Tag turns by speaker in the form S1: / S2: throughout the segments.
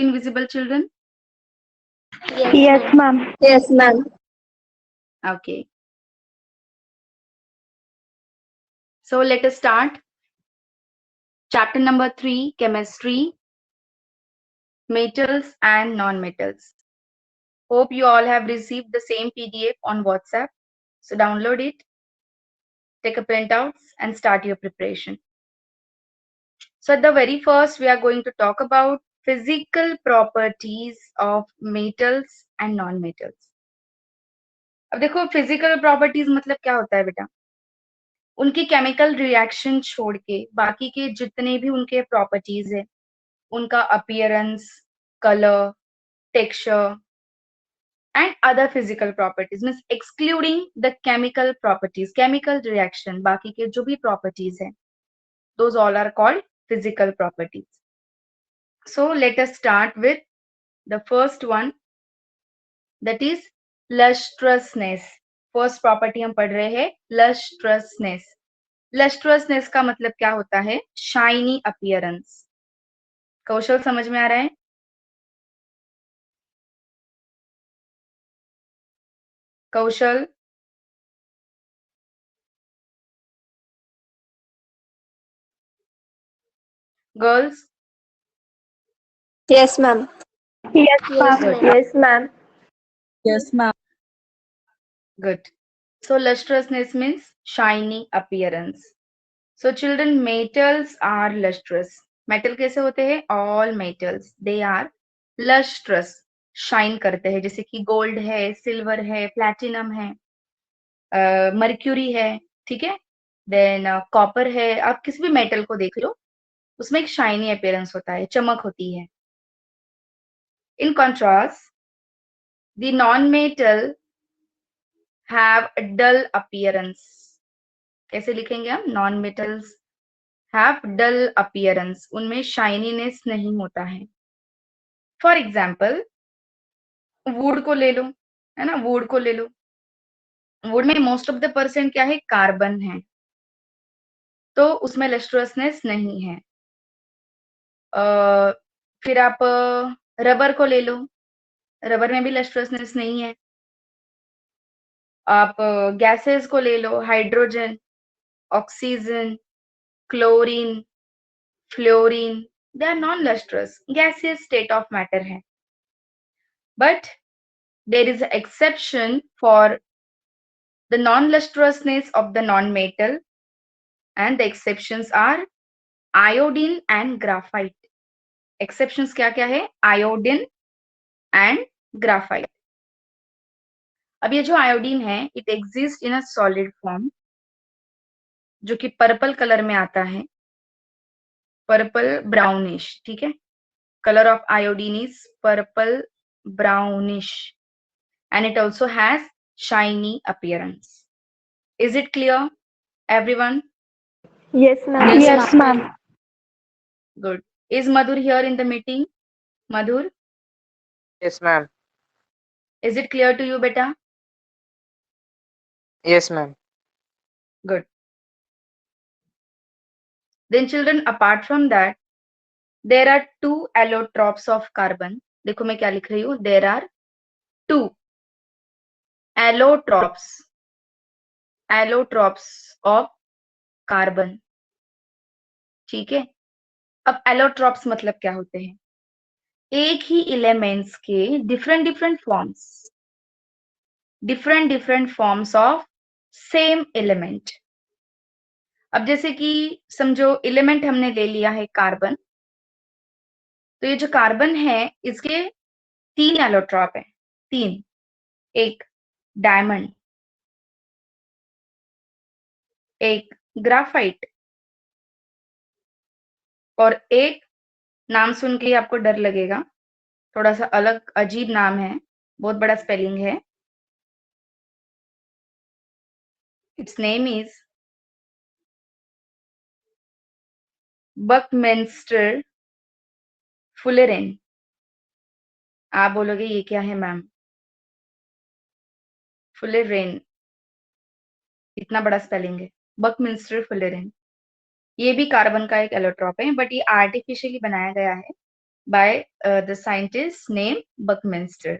S1: invisible children?
S2: Yes, ma'am.
S3: Yes, ma'am.
S1: Okay. So let us start. Chapter number 3, chemistry, metals and non-metals. Hope you all have received the same PDF on WhatsApp. So download it, take a printouts and start your preparation. So at the very first, we are going to talk about physical properties of metals and non-metals. अब देखो physical properties मतलब क्या होता है बेटा? उनकी chemical reaction छोड़ के बाकी के जितने भी उनके प्रॉपर्टीज है, उनका appearance, colour, texture and other physical properties, means excluding the chemical properties, chemical reaction, बाकी के जो भी properties है, those all are called physical properties. So let us start with the first one, that is lustrousness. First property हम पढ़ रहे हैं lustrousness. Lustrousness का मतलब क्या होता है? Shiny appearance. कौशल समझ में आ रहा है? कौशल, girls?
S3: Yes, ma'am.
S2: Yes, ma'am.
S1: Good.
S3: Yes, ma'am.
S4: Yes, ma'am.
S1: Good. So lustrousness means shiny appearance. So children, metals are lustrous. Metal कैसे होते हैं? All metals, they are lustrous. Shine करते हैं, जैसे कि gold है, silver है, platinum है, mercury है, ठीक है? Then copper है. आप किसी भी metal को देख लो, उसमें एक shiny appearance होता है, चमक होती है. In contrast, the non-metal have a dull appearance. कैसे लिखेंगे हम? Non-metals have dull appearance. उनमें shininess नहीं होता है. For example, wood को ले लो, है ना? wood को ले लो. wood में most of the percent क्या है? कार्बन है, तो उसमें lustriousness नहीं है. फिर आप रबर को ले लो, रबर में भी lustriousness नहीं है. आप गैसेस को ले लो, hydrogen, oxygen, chlorine, fluorine, they are non-lustrous, gaseous state of matter है. But there is an exception for the non-lustrousness of the non-metal, and the exceptions are iodine and graphite. Exceptions क्या क्या है? Iodine and graphite. अब ये जो iodine है, it exists in a solid form, जो कि पर्पल कलर में आता है, पर्पल ब्राउनिश, ठीक है? Color of iodine is purple brownish, and it also has shiny appearance. Is it clear, everyone?
S3: Yes, ma'am.
S2: Yes, ma'am.
S1: Good. Is Madhur here in the meeting? Madhur,
S5: Yes, ma'am.
S1: is it clear to you, beta?
S5: Yes, ma'am.
S1: Good. Then children, apart from that, there are two allotropes of carbon. देखो मैं क्या लिख रही हूँ? There are two allotropes of carbon. ठीक है? अब allotropes मतलब क्या होते हैं? एक ही एलिमेंट्स के different forms of same element. अब जैसे कि समझो एलिमेंट हमने ले लिया है कार्बन, तो ये जो कार्बन है इसके 3 एलोट्रॉप है, 3. एक डायमंड, एक ग्राफाइट, और एक नाम सुन के ही आपको डर लगेगा, थोड़ा सा अलग अजीब नाम है, बहुत बड़ा स्पेलिंग है. It's name is Buckminster fullerene. आप बोलोगे ये क्या है मैम? फुलेरेन, इतना बड़ा स्पेलिंग है, बकमिंस्टर फुलेरेन. ये भी कार्बन का एक एलोट्रॉप है, बट ये आर्टिफिशियली बनाया गया है. by the scientist named Buckminster.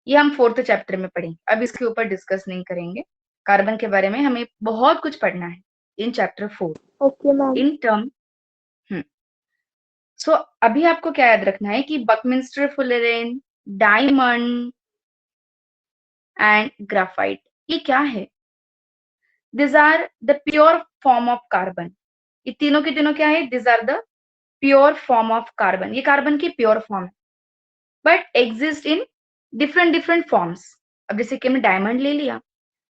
S1: ये हम 4th चैप्टर में पढ़ेंगे, अब इसके ऊपर डिस्कस नहीं करेंगे। कार्बन के बारे में हमें बहुत कुछ पढ़ना है in chapter 4
S3: okay ma'am.
S1: In term. So अभी आपको क्या याद रखना है कि Buckminster fullerene, diamond and graphite ये क्या है? This are the pure form of carbon. ये तीनों के तीनों क्या है? This are the pure form of carbon. ये कार्बन की प्योर फॉर्म है, but exist in different different forms. अब जैसे कि हमने डायमंड ले लिया,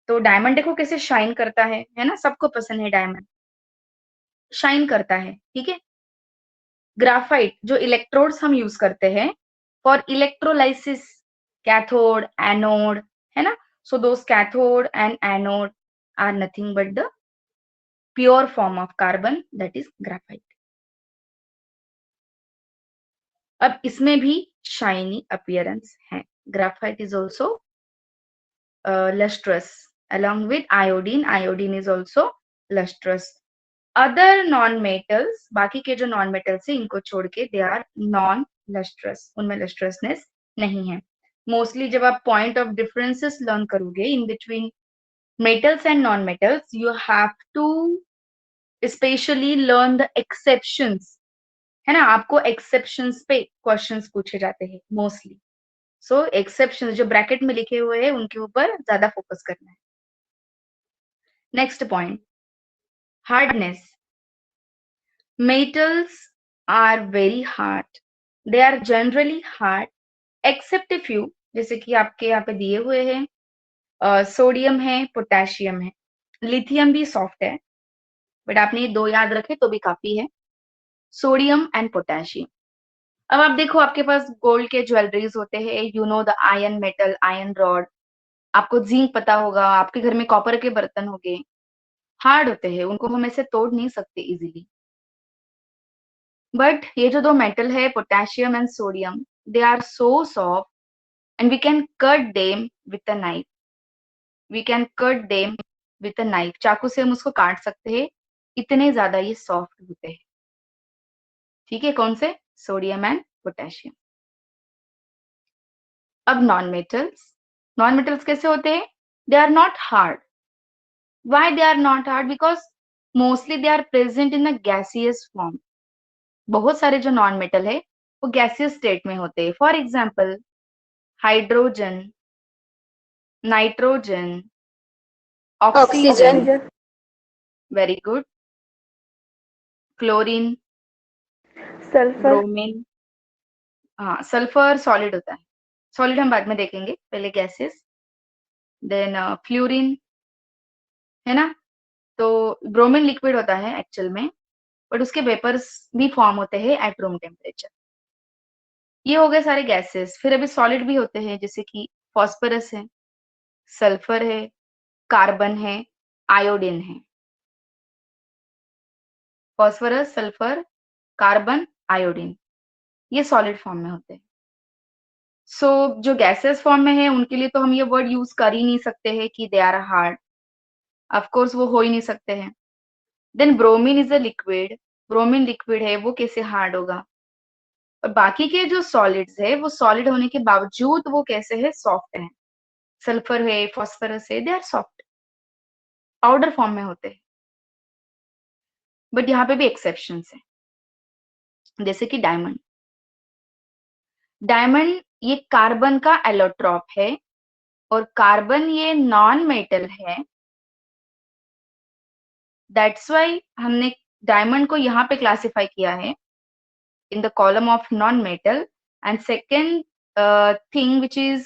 S1: तो डायमंड देखो कैसे शाइन करता है ना? सबको पसंद है डायमंड, शाइन करता है, ठीक है। ग्राफाइट जो इलेक्ट्रोड्स हम यूज करते हैं फॉर इलेक्ट्रोलाइसिस, कैथोड एनोड, है ना? So those cathode and anode are nothing but the pure form of carbon, that is graphite. अब इसमें भी शाइनी अपीयरेंस है। Graphite is also lustrous along with iodine. Iodine is also lustrous. Other non metals, बाकी के जो non metals है इनको छोड़ के दे आर नॉन लस्ट्रस, उनमें लस्ट्रसनेस नहीं है। मोस्टली जब आप पॉइंट ऑफ डिफरेंसेस लर्न करोगे in between metals and non metals, you have to specially learn the exceptions, है ना? आपको एक्सेप्शंस पे क्वेश्चंस पूछे जाते हैं मोस्टली। सो एक्सेप्शंस जो ब्रैकेट में लिखे हुए हैं उनके ऊपर ज्यादा फोकस करना है। Next point, hardness. Metals are very hard. They are generally hard except a few, जैसे कि आपके यहाँ पे दिए हुए हैं, सोडियम है, पोटेशियम है, लिथियम भी सॉफ्ट है, बट आपने ये 2 याद रखे तो भी काफी है, सोडियम एंड पोटेशियम। अब आप देखो आपके पास गोल्ड के ज्वेलरीज होते हैं, you know the iron metal, iron rod, आपको जिंक पता होगा, आपके घर में कॉपर के बर्तन होंगे, हार्ड होते हैं, उनको हम ऐसे तोड़ नहीं सकते इजीली। बट ये जो 2 मेटल है, potassium and sodium, they are so soft and we can cut them with a knife. We can cut them with a knife, चाकू से हम उसको काट सकते हैं, इतने ज्यादा ये सॉफ्ट होते हैं। ठीक है, कौन से? Sodium and potassium. अब नॉन मेटल्स, नॉन मेटल्स कैसे होते हैं? They are not hard. Why they are not hard? Because mostly they are present in a gaseous form. बहुत सारे जो नॉन मेटल है वो गैसियस स्टेट में होते हैं। For example hydrogen, nitrogen, oxygen, very good, chlorine,
S3: sulphur,
S1: bromine, हाँ sulphur solid होता है, सॉलिड हम बाद में देखेंगे, पहले गैसेस, देन फ्लोरीन, है ना? तो ब्रोमीन लिक्विड होता है एक्चुअल में, बट उसके वेपर्स भी फॉर्म होते हैं एट रूम टेम्परेचर। ये हो गए सारे गैसेस। फिर अभी सॉलिड भी होते हैं, जैसे कि फॉस्फोरस है, सल्फर है, कार्बन है, आयोडीन है। फॉस्फोरस, सल्फर, कार्बन, आयोडीन, ये सॉलिड फॉर्म में होते हैं। सो जो गैसेस फॉर्म में है उनके लिए तो हम ये वर्ड यूज कर ही नहीं सकते हैं कि they are hard, of course वो हो ही नहीं सकते हैं। Then bromine is a liquid, bromine liquid है, वो कैसे हार्ड होगा? और बाकी के जो सॉलिड्स है वो सॉलिड होने के बावजूद वो कैसे है? सॉफ्ट है। सल्फर है, फॉस्फोरस है, they are soft, powder form में होते हैं। बट यहाँ पे भी एक्सेप्शंस है, जैसे कि डायमंड। डायमंड ये कार्बन का एलोट्रॉप है, और कार्बन ये नॉन मेटल है, दैट्स वाई हमने डायमंड को यहाँ पे क्लासिफाई किया है in the column of non-metal. And second thing which is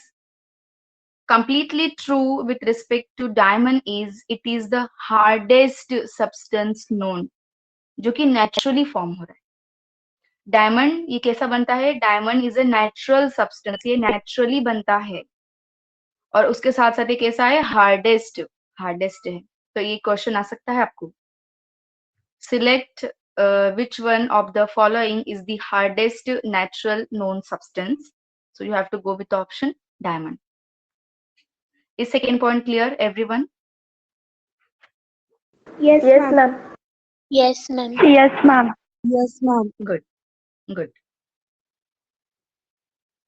S1: completely true with respect to diamond is it is the hardest substance known, जो कि naturally form हो रहा है। डायमंड ये कैसा बनता है? Diamond is a natural substance, ये नेचुरली बनता है, और उसके साथ साथ ये कैसा है? हार्डेस्ट, हार्डेस्ट है। तो ये क्वेश्चन आ सकता है आपको, select which one of the following is the hardest natural known substance. So you have to go with the option diamond. Is second point clear, everyone?
S3: yes ma'am.
S2: Yes, ma'am.
S3: Yes ma'am.
S4: Yes, ma'am.
S1: Good, good.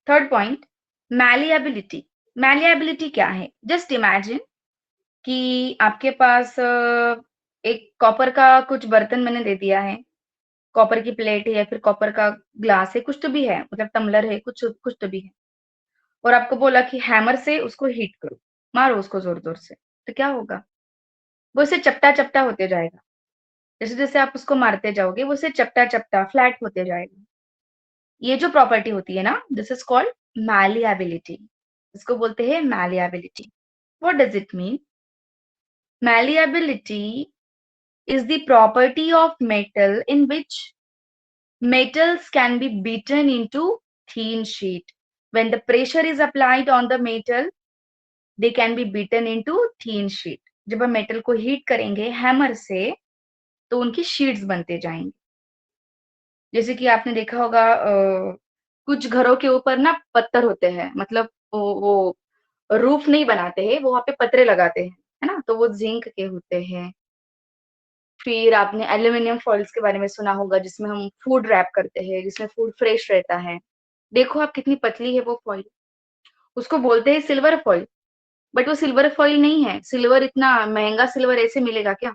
S1: Third point, malleability. Malleability क्या है? Just imagine कि आपके पास एक copper का कुछ बर्तन मैंने दे दिया है, कॉपर की प्लेट है या फिर कॉपर का ग्लास है, कुछ तो भी है, मतलब टम्बलर है, कुछ कुछ तो भी है, और आपको बोला कि हैमर से उसको हीट करो, मारो उसको जोर-जोर से, तो क्या होगा? वो उससे चपटा-चपटा होते जाएगा। जैसे-जैसे आप उसको मारते जाओगे, वो उससे चपटा-चपटा, फ्लैट होते जाएगा। ये जो प्रॉपर्टी होती है ना, दिस इज़ कॉल्ड मैलिएबिलिटी। इसको बोलते हैं malleability. What does it mean? Malleability is the property of metal in which metals can be beaten into thin sheet. When the pressure is applied on the metal, they can be beaten into thin sheet. जब हम metal को heat करेंगे hammer से, तो उनकी sheets बनते जाएंगे। जैसे कि आपने देखा होगा कुछ घरों के ऊपर ना पत्थर होते हैं, मतलब वो रूफ नहीं बनाते हैं, वो वहाँ पे पतरे लगाते हैं, है ना? तो वो जिंक के होते हैं। फिर आपने एल्यूमीनियम फॉइल्स के बारे में सुना होगा, जिसमें हम फूड रैप करते हैं, जिसमें फूड फ्रेश रहता है। देखो आप कितनी पतली है वो फॉइल। उसको बोलते हैं सिल्वर फॉइल, बट वो सिल्वर फॉइल नहीं है। सिल्वर, इतना महँगा सिल्वर ऐसे मिलेगा क्या?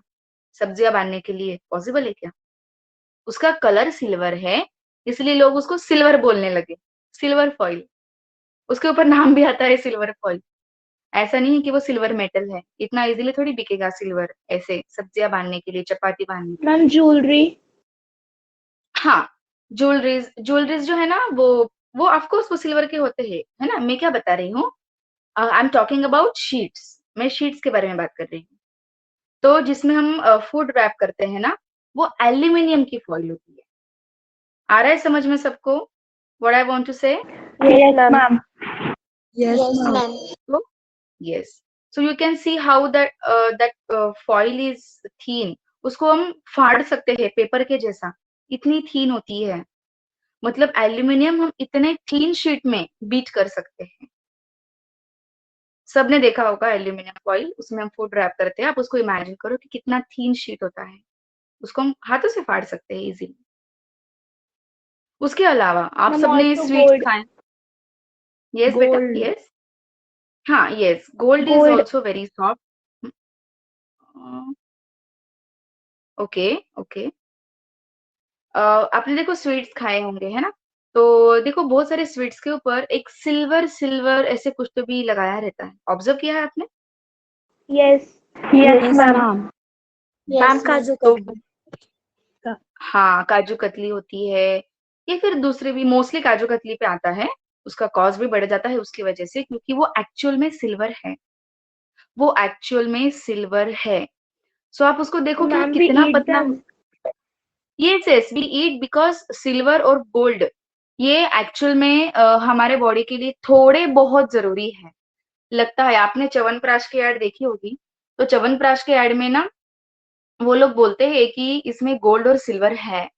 S1: सब्जियाँ बाँधने के लिए पॉसिबल है क्या? उसका कलर सिल्वर है, इसलिए लोग उसको सिल्वर बोलने लगे, सिल्वर फॉइल। उसके ऊपर नाम भी आता है सिल्वर फॉइल। ऐसा नहीं है कि वो सिल्वर मेटल है, इतना ईज़िली थोड़ी बिकेगा सिल्वर, ऐसे सब्जियाँ बाँधने के लिए, चपाती बाँधने के लिए।
S3: Ma'am jewellery.
S1: हाँ, ज्वेलरीज़ जो है ना, वो ऑफ कोर्स वो सिल्वर के होते हैं, है ना? मैं क्या बता रही हूँ, I am talking about sheets. मैं शीट्स के बारे में बात कर रही हूँ। तो जिसमें हम फूड रैप करते हैं ना, वो एल्यूमीनियम की फॉइल होती है। आ रहा है समझ में सबको व्हाट आई वांट टू से?
S3: Yes ma'am.
S4: Yes, ma'am.
S1: So yes, so you can see how that foil is thin. उसको हम फाड़ सकते हैं पेपर के जैसा, इतनी थीन होती है। मतलब एल्यूमीनियम हम इतने थीन शीट में बीट कर सकते हैं। सबने देखा होगा एल्यूमीनियम फॉइल, उसमें हम फूड रैप करते हैं। आप उसको इमेजिन करो कि कितना थीन शीट होता है। उसको हम हाथों से फाड़ सकते हैं इजीली। उसके अलावा आप
S3: मैम
S1: सबने
S3: ऑल्सो
S1: स्वीट्स
S3: गोल्ड।
S1: खाए? यस बेटा,
S3: गोल्ड।
S1: यस। हाँ, yes, gold is
S3: gold.
S1: Also very soft. Okay, okay. आपने देखो स्वीट्स खाए होंगे, है ना? तो देखो बहुत सारे स्वीट्स के ऊपर एक सिल्वर सिल्वर ऐसे कुछ तो भी लगाया रहता है। ऑब्जर्व किया है आपने?
S3: Yes
S4: Yes,
S3: yes ma'am.
S4: ma'am.
S2: Ma'am काजू
S1: तो
S2: कतली।
S1: हाँ, काजू कतली होती है, या फिर दूसरे भी, मोस्टली काजू कतली पे आता है। उसका कॉस्ट भी बढ़ जाता है उसकी वजह से, क्योंकि वो एक्चुअल में सिल्वर है। वो एक्चुअल में सिल्वर है। सो आप उसको
S3: तो
S1: देखो कि वो
S3: मैम वी
S1: कितना
S3: ईट
S1: पतला।
S3: Them.
S1: Yes, we eat because silver और गोल्ड ये एक्चुअल में हमारे बॉडी के लिए थोड़े बहुत ज़रूरी है। लगता है आपने च्यवनप्राश की ऐड देखी होगी, तो च्यवनप्राश के ऐड में ना वो लोग बोलते हैं कि इसमें गोल्ड और सिल्वर है,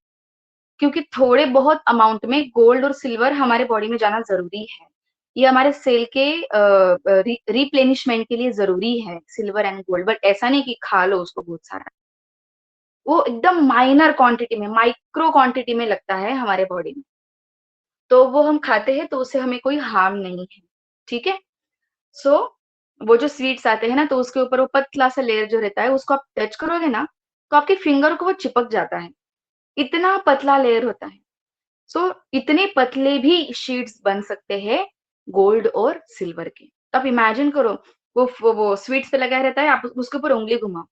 S1: क्योंकि थोड़े बहुत अमाउंट में गोल्ड और सिल्वर हमारे बॉडी में जाना ज़रूरी है। ये हमारे सेल के रिप्लेनिशमेंट के लिए ज़रूरी है सिल्वर एंड गोल्ड, बट ऐसा नहीं कि खा लो उसको बहुत सारा। वो एकदम माइनर क्वांटिटी में, माइक्रो क्वांटिटी में लगता है हमारे बॉडी में। तो वो हम खाते हैं तो उससे हमें कोई हार्म नहीं है, ठीक है? सो वो जो स्वीट्स आते हैं ना, तो उसके ऊपर वो पतला-सा लेयर जो रहता है, उसको आप टच करोगे ना, तो आपके फिंगर को वो चिपक जाता है। इतना पतला लेयर होता है। सो इतने पतले भी शीट्स बन सकते हैं गोल्ड और सिल्वर के। तो आप इमेजिन करो, वो स्वीट्स पे लगा रहता है, आप उसके ऊपर उँगली घुमाओ,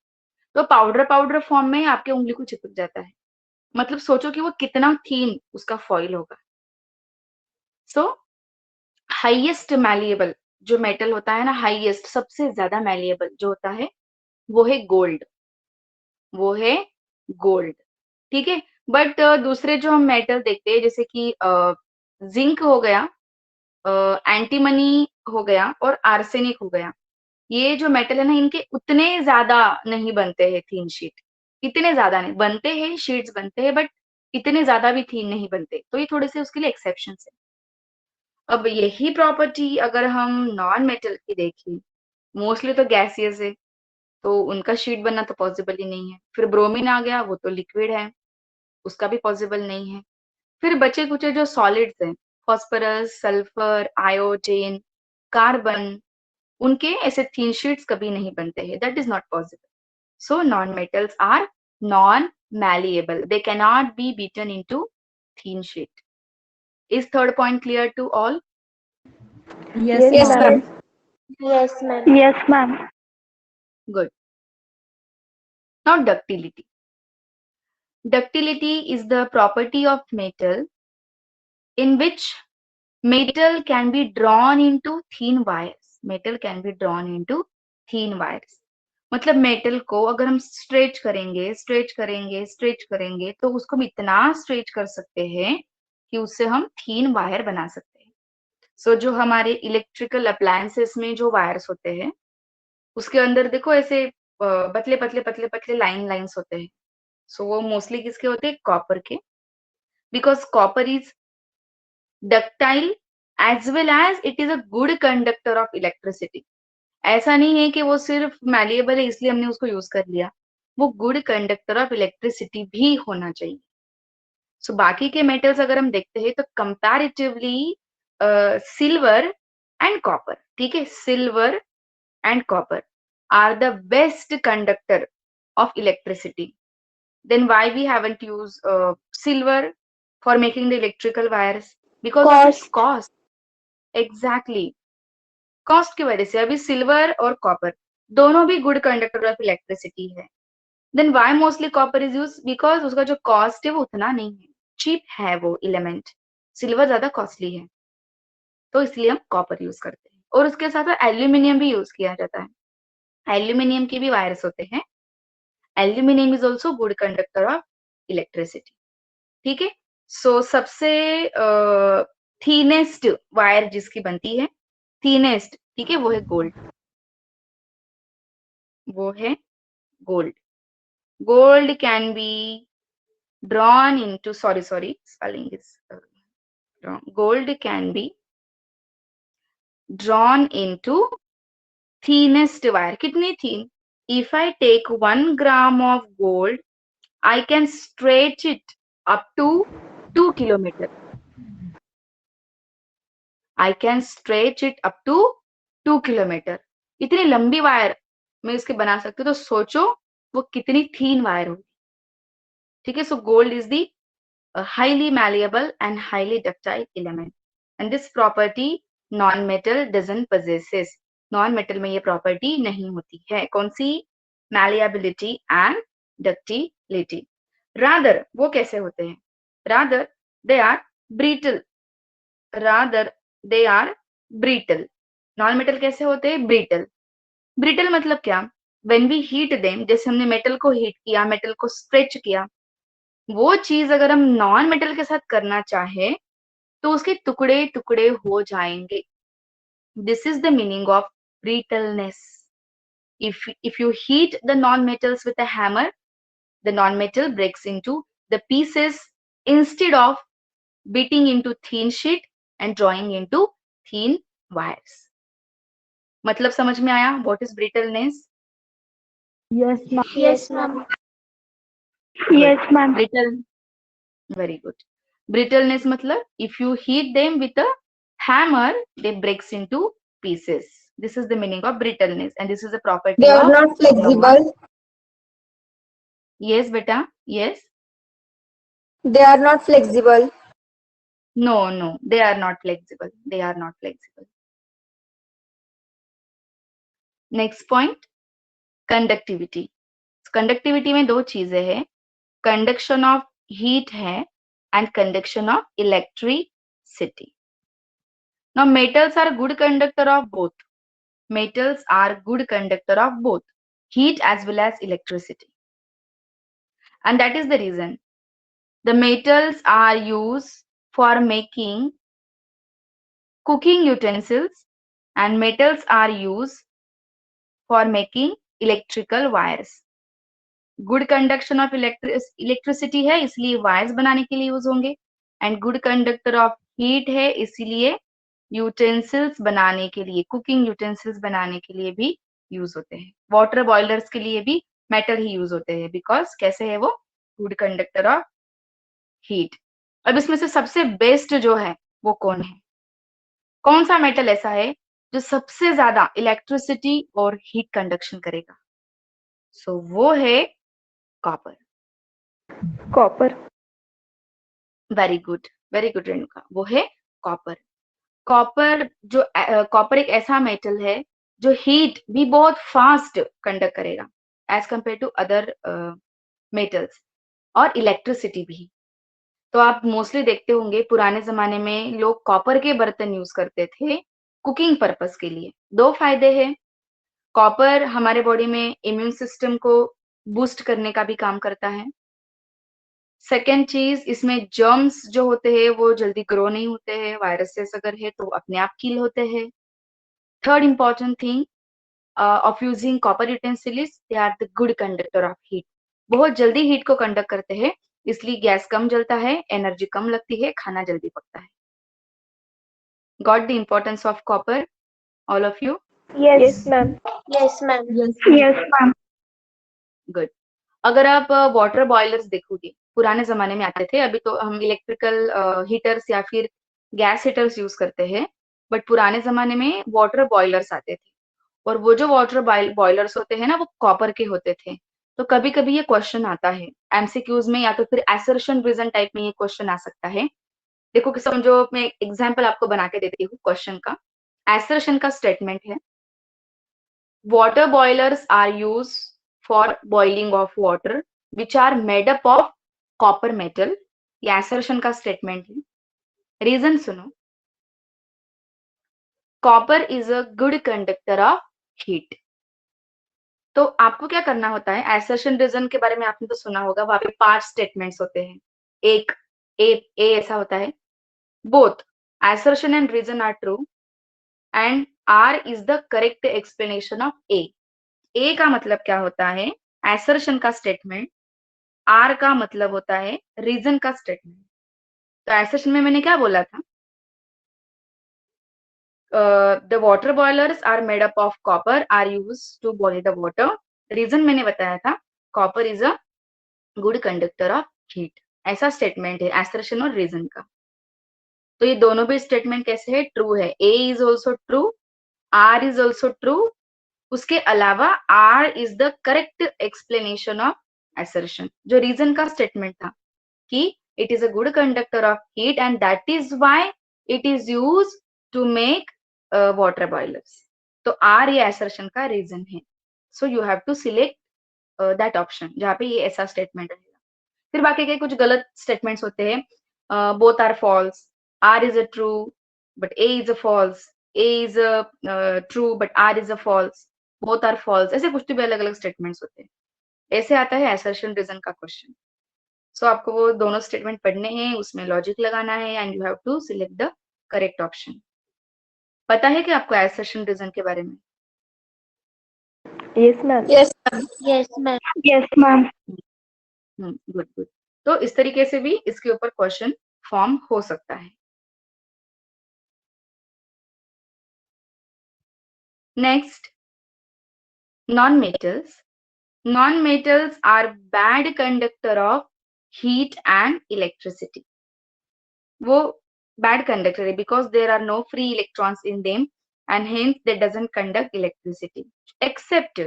S1: तो पाउडर पाउडर फॉर्म में आपके उँगली को चिपक जाता है। मतलब सोचो कि वो कितना थिन उसका फॉइल होगा। सो हाईएस्ट मैलिएबल जो मेटल होता है ना, हाईएस्ट सबसे ज्यादा मैलिएबल जो होता है, वो है गोल्ड। वो है गोल्ड, ठीक है? बट दूसरे जो हम मेटल देखते हैं, जैसे कि जिंक हो गया, एंटीमनी हो गया और आर्सेनिक हो गया। ये जो मेटल है ना, इनके उतने ज्यादा नहीं बनते हैं थीन शीट। इतने ज्यादा नहीं बनते हैं, शीट्स बनते हैं, बट इतने ज्यादा भी थीन नहीं बनते। तो ये थोड़े से उसके लिए एक्सेप्शन है। अब यही प्रॉपर्टी अगर हम नॉन मेटल की देखें, मोस्टली तो गैसियस है, तो उनका शीट बनना तो पॉसिबल ही नहीं है। फिर ब्रोमीन आ गया, वो तो लिक्विड है, उसका भी पॉसिबल नहीं है। फिर बचे कुचे जो सॉलिड्स हैं, फॉस्फोरस, सल्फर, आयोडीन, कार्बन, उनके ऐसे थीन शीट्स कभी नहीं बनते हैं. That is not possible. So non metals are non malleable. They cannot be beaten into thin sheet. Is third point clear to all?
S3: Yes, ma'am.
S4: Yes, ma'am.
S3: Yes, ma'am.
S1: Good. Now ductility. Ductility is the property of metal in which metal can be drawn into thin wires. Metal can be drawn into thin wires. मतलब metal को अगर हम stretch करेंगे तो उसको हम इतना stretch कर सकते हैं कि उससे हम थीन वायर बना सकते हैं. सो जो हमारे इलेक्ट्रिकल अप्लायंसेस में जो वायर्स होते हैं उसके अंदर देखो ऐसे पतले पतले लाइन्स होते हैं. सो वो मोस्टली किसके होते हैं? कॉपर के. Because copper is ductile as well as it is a good conductor of electricity. ऐसा नहीं है कि वो सिर्फ मैलिएबल है इसलिए हमने उसको यूज कर लिया. वो गुड कंडक्टर ऑफ इलेक्ट्रिसिटी भी होना चाहिए. सो बाकी के मेटल्स अगर हम देखते हैं तो कंपैरेटिवली सिल्वर एंड कॉपर, ठीक है, silver and copper are the best conductor of electricity. Then why we haven't used silver for making the electrical wires? Because of its cost. Exactly. Cost की वजह से. अभी सिल्वर और copper दोनों भी good conductor of electricity है. Then why mostly copper is use? Because उसका जो कॉस्ट है वो उतना नहीं है, चीप है वो एलिमेंट. सिल्वर ज्यादा कॉस्टली है तो इसलिए हम कॉपर यूज करते हैं. और उसके साथ एल्यूमिनियम भी यूज किया जाता है. एल्यूमिनियम के भी वायर्स होते हैं. Aluminium is also good conductor of electricity. ठीक है. सो सबसे थीनेस्ट वायर जिसकी बनती है, थीनेस्ट, ठीक है, वो है गोल्ड. वो है gold. Gold can be drawn into, sorry, spelling is wrong. Gold can be drawn into thinnest wire. कितनी thin? If I take 1 gram of gold, I can stretch it up to 2 kilometer. I can stretch it up to 2 kilometer. इतनी लंबी wire मैं इसके बना सकती हूँ. तो सोचो वो कितनी थीन वायर होगी. ठीक है. So gold is the highly malleable and highly ductile element, and this property non-metal doesn't possesses. Non-metal में ये property नहीं होती है. कौन सी? malleability and ductility. Rather वो कैसे होते हैं? Rather they are brittle. Non-metal कैसे होते हैं? brittle. Brittle मतलब क्या? When we heat them, जैसे हमने मेटल को हीट किया, मेटल को स्ट्रेच किया, वो चीज अगर हम नॉन मेटल के साथ करना चाहे तो उसके टुकड़े टुकड़े हो जाएंगे. This is the meaning of brittleness. if you heat the non-metals with a hammer, the non-metal breaks into the pieces instead of beating into thin sheet and drawing into thin wires. मतलब समझ में आया? what is brittleness?
S3: Yes, ma'am.
S4: Yes, ma'am.
S3: Yes, ma'am.
S1: Brittle. Very good. Brittleness मतलब if you heat them with a hammer, they breaks into pieces. This is the meaning of brittleness, and this is a property
S6: They are
S1: of
S6: not flexible.
S1: Yes, beta. Yes.
S6: They are not flexible.
S1: No, they are not flexible. They are not flexible. Next point, conductivity. Conductivity में दो चीजें हैं. Conduction of heat है and conduction of electricity. Now metals are good conductor of both. Metals are good conductor of both heat as well as electricity. And that is the reason the metals are used for making cooking utensils, and metals are used for making electrical wires. Good conduction of electricity है इसलिए wires बनाने के लिए use होंगे, and good conductor of heat है इसलिए utensils बनाने के लिए, कुकिंग यूटेंसिल्स बनाने के लिए भी यूज होते हैं. वाटर बॉयलर्स के लिए भी मेटल ही यूज होते हैं बिकॉज कैसे है वो? Good conductor of heat. अब इसमें से सबसे बेस्ट जो है वो कौन है? कौन सा मेटल ऐसा है जो सबसे ज्यादा इलेक्ट्रिसिटी और हीट कंडक्शन करेगा? सो वो है copper.
S3: Copper.
S1: Very good Renuka, वो है कॉपर। कॉपर जो कॉपर एक ऐसा मेटल है जो हीट भी बहुत फास्ट कंडक्ट करेगा as compare to other metals, और इलेक्ट्रिसिटी भी। तो आप मोस्टली देखते होंगे पुराने जमाने में लोग कॉपर के बर्तन यूज करते थे कुकिंग पर्पस के लिए। दो फायदे हैं, कॉपर हमारे बॉडी में इम्यून सिस्टम को बूस्ट करने का भी काम करता है। सेकेंड चीज, इसमें जर्म्स जो होते हैं वो जल्दी ग्रो नहीं होते हैं, वायरसेस अगर है तो अपने आप किल होते हैं। Third important thing of using copper utensils, they are the good conductor of heat. बहुत जल्दी हीट को कंडक्ट करते हैं, इसलिए गैस कम जलता है, एनर्जी कम लगती है, खाना जल्दी पकता है। Got the importance of copper all of you?
S2: Yes, ma'am.
S4: Yes, ma'am.
S3: Yes, ma'am.
S1: Good. अगर आप वाटर बॉयलर्स देखोगे, पुराने जमाने में आते थे, अभी तो हम इलेक्ट्रिकल हीटर्स या फिर गैस हीटर्स यूज करते हैं, बट पुराने जमाने में वाटर बॉयलर्स आते थे, और वो जो वाटर बॉयलर्स होते हैं ना, वो कॉपर के होते थे। तो कभी कभी ये क्वेश्चन आता है एमसीक्यूज में, या तो फिर असर्शन रीजन टाइप में ये क्वेश्चन आ सकता है। देखो कि समझो, मैं एग्जाम्पल आपको बना के देती हूँ क्वेश्चन का। असर्शन का स्टेटमेंट है, water boilers are used for boiling of water which are made up of copper metal। ये assertion का स्टेटमेंट है। रीजन सुनो, copper is a good conductor of heat. तो आपको क्या करना होता है, assertion रीजन के बारे में आपने तो सुना होगा, वहां पे 5 स्टेटमेंट्स होते हैं। एक ए ऐसा होता है, both assertion and reason are true and R is the correct explanation of A। ए का मतलब क्या होता है, assertion का स्टेटमेंट। आर का मतलब होता है रीजन का स्टेटमेंट। तो assertion में मैंने क्या बोला था, the water boilers are made up of copper are use to boil the water. Reason मैंने बताया था, copper is a good conductor of heat. ऐसा स्टेटमेंट है assertion और रीजन का। तो ये दोनों भी स्टेटमेंट कैसे है, ट्रू है। A is also true, R is also true. उसके अलावा R is the correct explanation of assertion। जो रीजन का स्टेटमेंट था कि it is a good conductor of heat and that is why it is used to make water boilers। तो R ये assertion का reason है। so you have to select that option जहाँ पे ये ऐसा स्टेटमेंट रहेगा। फिर बाकी के कुछ गलत स्टेटमेंट्स होते हैं, both are false, R is a true but A is a false, A is a true but R is a false, both are false। ऐसे कुछ भी अलग अलग स्टेटमेंट्स होते हैं। ऐसे आता है assertion रीजन का क्वेश्चन। सो आपको वो दोनों स्टेटमेंट पढ़ने हैं, उसमें लॉजिक लगाना है and you have to select the correct option. पता है कि आपको assertion रीजन के बारे में?
S3: Yes, ma'am.
S4: Yes, ma'am. Yes, ma'am.
S3: Yes, ma'am.
S1: Good good. तो इस तरीके से भी इसके ऊपर क्वेश्चन फॉर्म हो सकता है। Next, non metals. Non metals are bad conductor of heat and electricity. वो बैड कंडक्टर है because there are no free electrons in them and hence they doesn't conduct electricity, except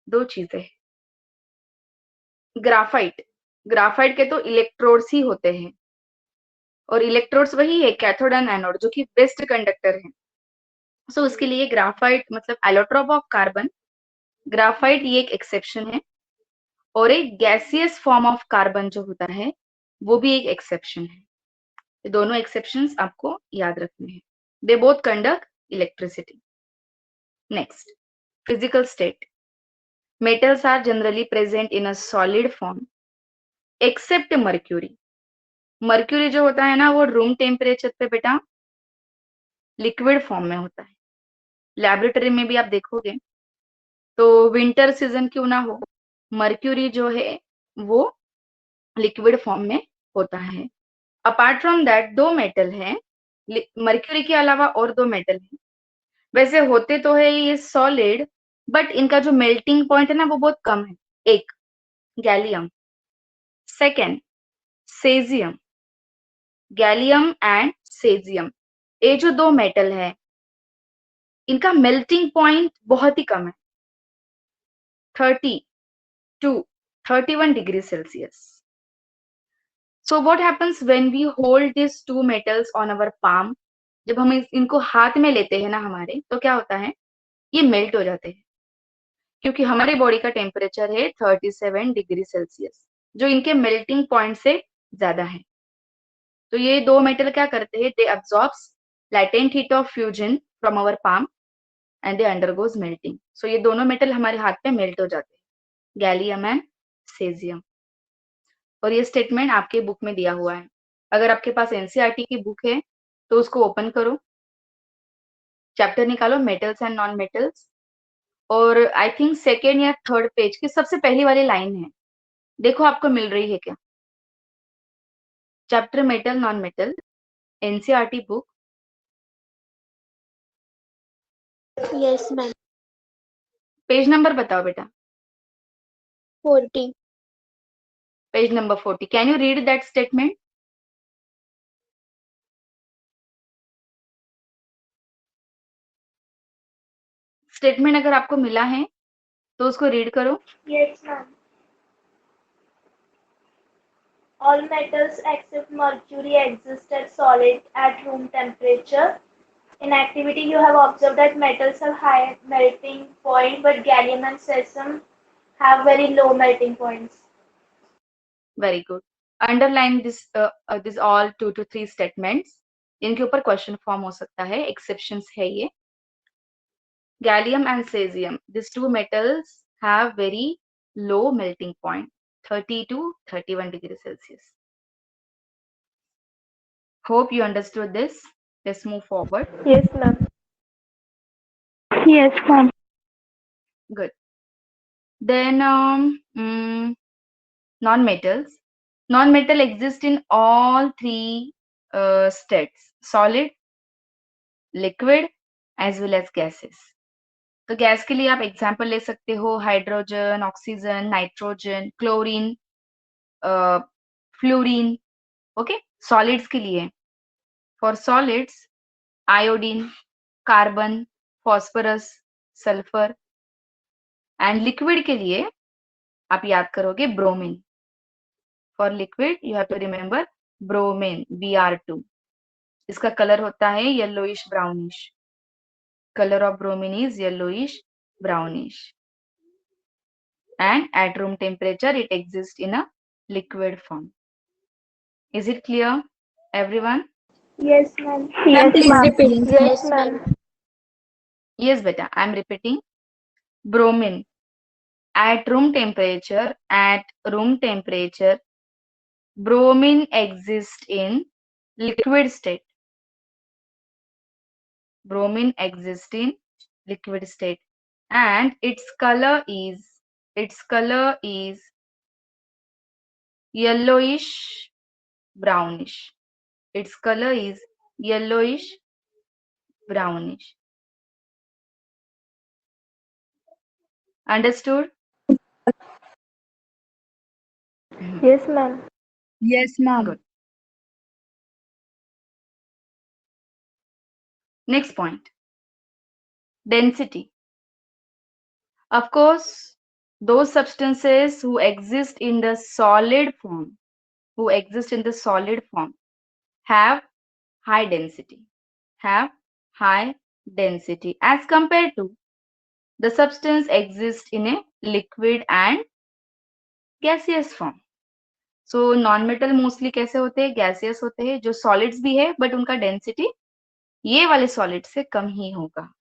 S1: दो चीजें। Graphite, graphite के तो electrodes ही होते हैं, और electrodes वही है कैथोड एंड एनोड जो कि बेस्ट कंडक्टर है। सो उसके लिए ग्राफाइट मतलब एलोट्रोप ऑफ कार्बन, ग्राफाइट ये एक एक्सेप्शन है, और एक गैसियस फॉर्म ऑफ कार्बन जो होता है वो भी एक एक्सेप्शन है। ये दोनों एक्सेप्शंस आपको याद रखने हैं। They both conduct electricity. Next, physical state. Metals are generally present in a solid form except mercury. Mercury जो होता है ना, वो रूम टेम्परेचर पे बेटा लिक्विड फॉर्म में होता है। लैबोरेटरी में भी आप देखोगे तो विंटर सीजन क्यों ना हो, मर्क्यूरी जो है वो लिक्विड फॉर्म में होता है। अपार्ट फ्रॉम दैट दो मेटल है, मर्क्यूरी के अलावा और दो मेटल है। वैसे होते तो है ये सॉलिड, बट इनका जो मेल्टिंग पॉइंट है ना वो बहुत कम है। एक गैलियम, सेकेंड सेजियम, गैलियम एंड सेजियम, ये जो दो मेटल है इनका मेल्टिंग पॉइंट बहुत ही कम है, 30 to 31 degree Celsius. So what happens when we hold these two metals on our palm? जब हम इनको हाथ में लेते हैं ना हमारे, तो क्या होता है, ये मेल्ट हो जाते हैं, क्योंकि हमारे बॉडी का टेम्परेचर है 37 डिग्री सेल्सियस, जो इनके मेल्टिंग पॉइंट से ज्यादा है। तो ये दो मेटल क्या करते हैं, दे absorbs latent heat of fusion from our palm and they undergoes melting. So ये दोनों मेटल हमारे हाथ पे मेल्ट हो जाते हैं, गैलियम एंड सेजियम। और ये स्टेटमेंट आपके बुक में दिया हुआ है। अगर आपके पास एनसीईआरटी की बुक है तो उसको ओपन करो, चैप्टर निकालो मेटल्स एंड नॉन मेटल्स, और आई थिंक सेकेंड या थर्ड पेज की सबसे पहली वाली लाइन है, देखो आपको मिल रही है क्या, chapter metal non metal, NCERT book.
S4: Yes, ma'am.
S1: Page number बताओ बेटा।
S4: 40.
S1: Page number 40। Can you read that statement? Statement अगर आपको मिला है तो उसको रीड करो।
S2: Yes, ma'am. All metals except mercury exist as solid at room temperature. In activity, you have observed that metals have high melting point, but gallium and cesium have very low melting points.
S1: Very good. Underline this all 2 to 3 statements, इनके ऊपर question form हो सकता है, exceptions है ये। Gallium and cesium, these two metals have very low melting point, 30 to 31 degrees Celsius. Hope you understood this. Let's move forward.
S6: Yes, ma'am.
S3: Yes, ma'am.
S1: Good. Then non-metals. Non-metal exist in all three states: solid, liquid, as well as gases. तो gas के लिए आप example ले सकते हो, hydrogen, oxygen, nitrogen, chlorine, fluorine. Okay, solids के लिए, for solids iodine, carbon, phosphorus, sulphur, and liquid के लिए आप याद करोगे bromine. For liquid you have to remember bromine, Br2। इसका कलर होता है yellowish brownish, color of bromine is yellowish brownish, and at room temperature it exists in a liquid form. Is it clear, everyone?
S2: Yes, ma'am.
S3: Yes,
S6: Please
S3: ma'am.
S6: repeat. Yes, ma'am.
S1: Yes beta, I am repeating. Bromine at room temperature, bromine exists in liquid state. Bromine exists in liquid state, and its color is yellowish brownish. Its color is yellowish brownish. Understood?
S6: Yes, ma'am.
S3: Yes, ma'am.
S1: Good. Next point, density. Of course, those substances who exist in the solid form, have high density, as compared to the substance exists in a liquid and gaseous form. So non-metal mostly कैसे होते हैं, gaseous होते हैं, जो solids भी है but उनका density ये वाले solid से कम ही होगा।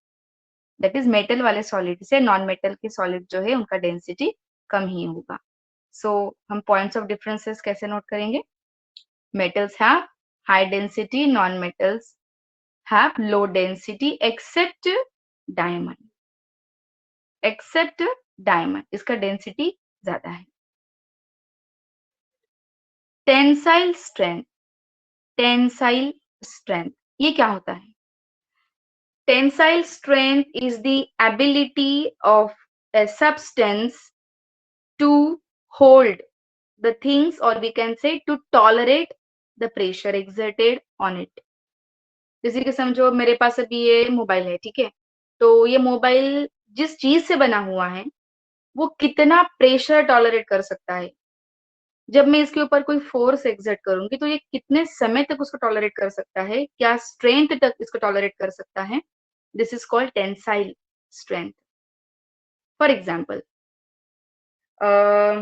S1: That is metal वाले solid से non-metal के solid जो है उनका density कम ही होगा। So हम points of differences कैसे note करेंगे? Metals have high density, non-metals have low density except diamond. इसका density ज्यादा है। Tensile strength ये क्या होता है? Tensile strength is the ability of a substance to hold the things, or we can say to tolerate the pressure exerted on it. जैसे कि समझो मेरे पास अभी ये मोबाइल है, ठीक है, तो ये मोबाइल जिस चीज से बना हुआ है वो कितना प्रेशर टॉलरेट कर सकता है। जब मैं इसके ऊपर कोई फोर्स एक्सर्ट करूंगी तो ये कितने समय तक उसको टॉलरेट कर सकता है, क्या स्ट्रेंथ तक इसको टॉलरेट कर सकता है। This is called tensile strength. For example,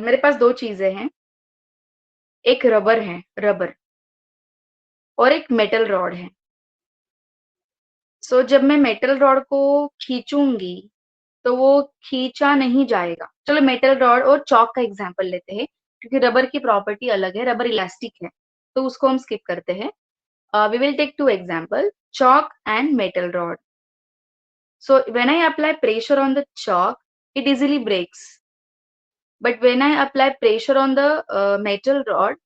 S1: मेरे पास दो चीजें हैं, एक रबर है, रबर, और एक मेटल रॉड है। सो जब मैं मेटल रॉड को खींचूंगी तो वो खींचा नहीं जाएगा। चलो मेटल रॉड और चॉक का एग्जांपल लेते हैं, क्योंकि रबर की प्रॉपर्टी अलग है, रबर इलास्टिक है, तो उसको हम स्किप करते हैं। We will take two example, chalk and metal rod. So when I apply pressure on the chalk, it easily breaks. But when I apply pressure on the metal rod,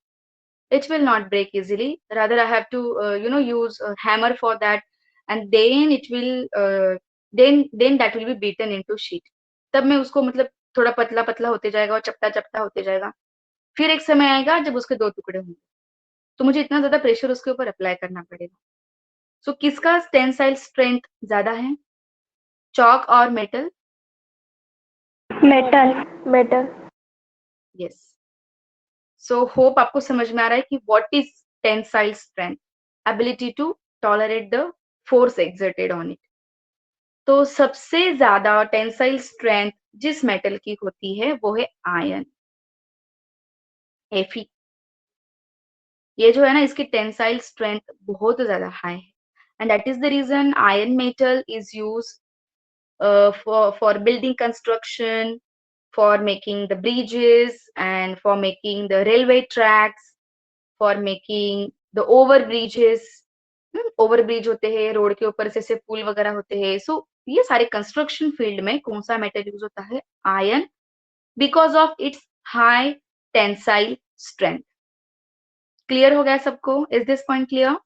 S1: it will not break easily. Rather, I have to use a hammer for that, and then it will then that will be beaten into sheet. तब मैं उसको मतलब थोड़ा पतला पतला होते जाएगा और चपटा चपटा होते जाएगा। फिर एक समय आएगा जब उसके दो टुकड़े होंगे, तो मुझे इतना ज्यादा प्रेशर उसके ऊपर अप्लाई करना पड़ेगा। सो किसका टेंसाइल स्ट्रेंथ ज्यादा है, चॉक और metal?
S3: Metal.
S6: metal,
S1: yes. So hope आपको समझ में आ रहा है कि what is tensile strength, ability to tolerate the force exerted on it. तो सबसे ज्यादा टेंसाइल स्ट्रेंथ जिस मेटल की होती है वो है आयरन, Fe। ये जो है ना, इसकी टेंसाइल स्ट्रेंथ बहुत ज्यादा हाई है, and that is the reason iron metal is use for building construction, for making the bridges, and for making the railway tracks, for making the over bridges। Over bridge होते हैं road के ऊपर से पुल वगैरह होते हैं। सो ये सारे कंस्ट्रक्शन फील्ड में कौन सा मेटल यूज होता है, iron, because of its high tensile strength. Clear हो गया सबको? Is this point clear?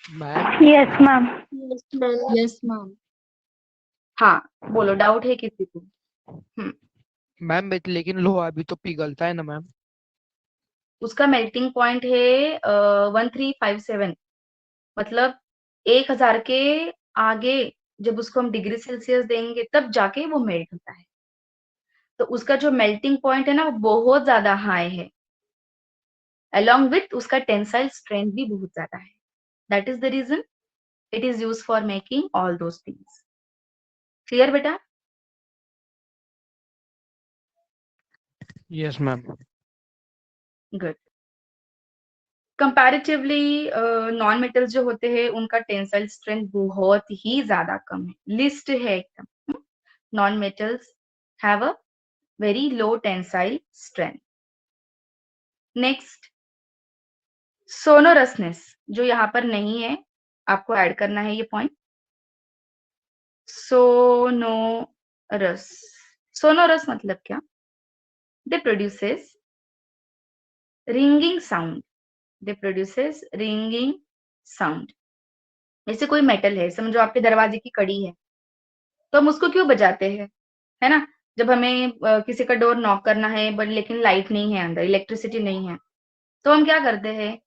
S5: Ma'am
S3: yes ma'am.
S4: Yes, ma'am.
S7: Yes, ma'am.
S1: हाँ बोलो, डाउट है किसी को?
S5: मैम लेकिन लोहा भी तो पिघलता है ना मैम।
S1: उसका मेल्टिंग पॉइंट है 1357, मतलब 1000 के आगे जब उसको हम डिग्री सेल्सियस देंगे तब जाके वो मेल्ट होता है। तो उसका जो मेल्टिंग पॉइंट है ना वो बहुत ज्यादा हाई है, अलॉन्ग विथ उसका टेंसाइल स्ट्रेंथ भी बहुत ज्यादा है। That is the reason it is use for making all those things. Clear बेटा?
S5: Yes ma'am.
S1: Good. Comparatively non metals जो होते हैं उनका टेंसाइल स्ट्रेंथ बहुत ही ज्यादा कम है, लिस्ट है एकदम। Non metals have a very low tensile strength. Next, sonorousness, जो यहाँ पर नहीं है, आपको ऐड करना है ये पॉइंट। सोनोरस, सोनोरस मतलब क्या? दे प्रोड्यूसेस रिंगिंग साउंड, दे प्रोड्यूसेस रिंगिंग साउंड। जैसे कोई मेटल है, समझो आपके दरवाजे की कड़ी है, तो हम उसको क्यों बजाते हैं, है ना? जब हमें किसी का डोर नॉक करना है बट लेकिन लाइट नहीं है, अंदर इलेक्ट्रिसिटी नहीं है, तो हम क्या करते हैं,